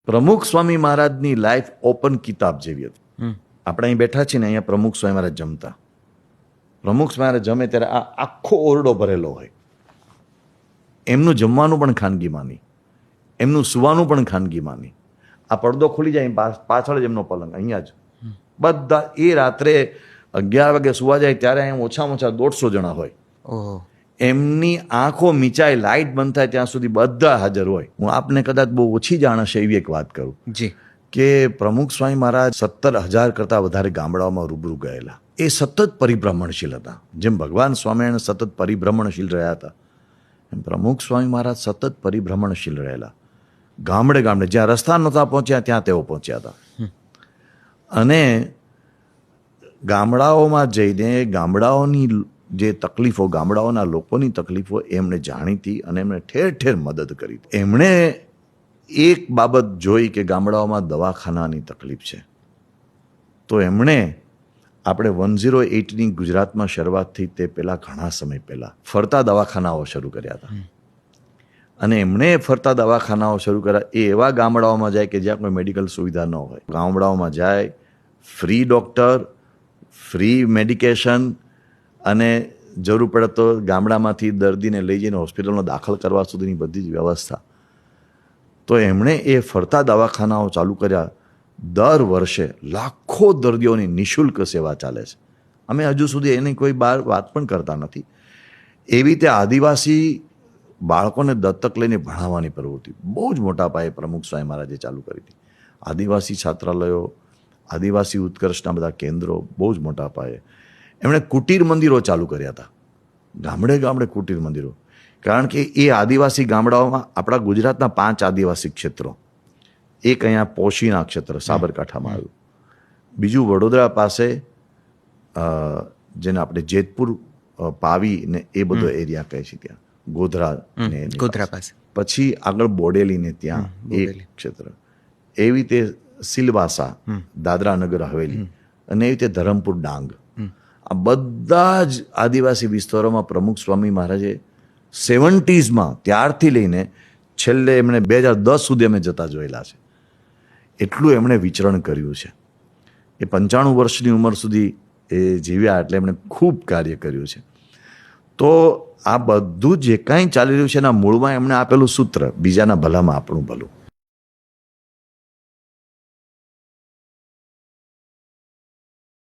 પ્રમુખ સ્વામી મહારાજની life open કિતાબ જેવી હતી. આપણે અહીં બેઠા છીએ ને, અહીંયા પ્રમુખ સ્વામી મહારાજ જમતા. પ્રમુખ સ્વામી મહારાજ જમે ત્યારે આ આખો ઓરડો ભરેલો હોય. એમનું જમવાનું પણ ખાનગીમાં નહીં, એમનું સુવાનું પણ ખાનગીમાં નહીં. આ પડદો ખુલી જાય, પાછળ જ એમનો પલંગ, અહીંયા જ બધા. એ રાત્રે 11 વાગે સુવા જાય ત્યારે અહીંયા ઓછામાં ઓછા 150 જણા હોય. એમની આંખો મીચાય, લાઇટ બંધ થાય ત્યાં સુધી બધા હાજર હોય. હું આપને કદાચ બહુ ઓછી જાણ હશે એવી એક વાત કરું જી કે પ્રમુખ સ્વામી મહારાજ 17,000 કરતાં વધારે ગામડાઓમાં રૂબરૂ ગયેલા. એ સતત પરિભ્રમણશીલ હતા. જેમ ભગવાન સ્વામિનારાયણ સતત પરિભ્રમણશીલ રહ્યા હતા, એમ પ્રમુખ સ્વામી મહારાજ સતત પરિભ્રમણશીલ રહેલા. ગામડે ગામડે જ્યાં રસ્તા નહોતા પહોંચ્યા ત્યાં તેઓ પહોંચ્યા હતા. અને ગામડાઓમાં જઈને ગામડાઓની જે તકલીફો, ગામડાઓના લોકોની તકલીફો એમણે જાણી હતી અને એમણે ઠેર ઠેર મદદ કરી. એમણે એક બાબત જોઈ કે ગામડાઓમાં દવાખાનાની તકલીફ છે, તો એમણે આપણે 108ની ગુજરાતમાં શરૂઆત થઈ તે પહેલાં ઘણા સમય પહેલાં ફરતા દવાખાનાઓ શરૂ કર્યા હતા. અને એમણે ફરતા દવાખાનાઓ શરૂ કર્યા. એ એવા ગામડાઓમાં જાય કે જ્યાં કોઈ મેડિકલ સુવિધા ન હોય. ગામડાઓમાં જાય, ફ્રી ડૉક્ટર, ફ્રી મેડિકેશન, અને જરૂર પડે તો ગામડામાંથી દર્દીને લઈ જઈને હોસ્પિટલમાં દાખલ કરવા સુધીની બધી જ વ્યવસ્થા. તો એમણે એ ફરતા દવાખાનાઓ ચાલુ કર્યા. દર વર્ષે લાખો દર્દીઓની નિઃશુલ્ક સેવા ચાલે છે. અમે હજુ સુધી એની કોઈ બહાર વાત પણ કરતા નથી. એવી રીતે આદિવાસી બાળકોને દત્તક લઈને ભણાવવાની પ્રવૃત્તિ બહુ જ મોટા પાયે પ્રમુખ સ્વામી મહારાજે ચાલુ કરી હતી. આદિવાસી છાત્રાલયો, આદિવાસી ઉત્કર્ષના બધા કેન્દ્રો બહુ જ મોટા પાયે. એમણે કુટીર મંદિરો ચાલુ કર્યા હતા, ગામડે ગામડે કુટીર મંદિરો. કારણ કે એ આદિવાસી ગામડાઓમાં આપણા ગુજરાતના 5 આદિવાસી ક્ષેત્રો, એક અહીંયા પોશીના ક્ષેત્ર સાબરકાંઠામાં આવ્યું, બીજું વડોદરા પાસે જેને આપણે જેતપુર, પાવી ને એ બધો એરિયા કહે છે, ત્યાં ગોધરા પાસે, પછી આગળ બોડેલીને ત્યાં એક ક્ષેત્ર, એવી રીતે સિલવાસા, દાદરા નગર હવેલી, અને એવી રીતે ધરમપુર, ડાંગ. આ બધા જ આદિવાસી વિસ્તારોમાં પ્રમુખ સ્વામી મહારાજે 70s ત્યારથી લઈને છેલ્લે એમણે 2010 સુધી અમે જતા જોયેલા છે. એટલું એમણે વિચરણ કર્યું છે. એ 95 વર્ષની ઉંમર સુધી એ જીવ્યા, એટલે એમણે ખૂબ કાર્ય કર્યું છે. તો આ બધું જે કાંઈ ચાલી રહ્યું છે એના મૂળમાં એમણે આપેલું સૂત્ર, બીજાના ભલામાં આપણું ભલું.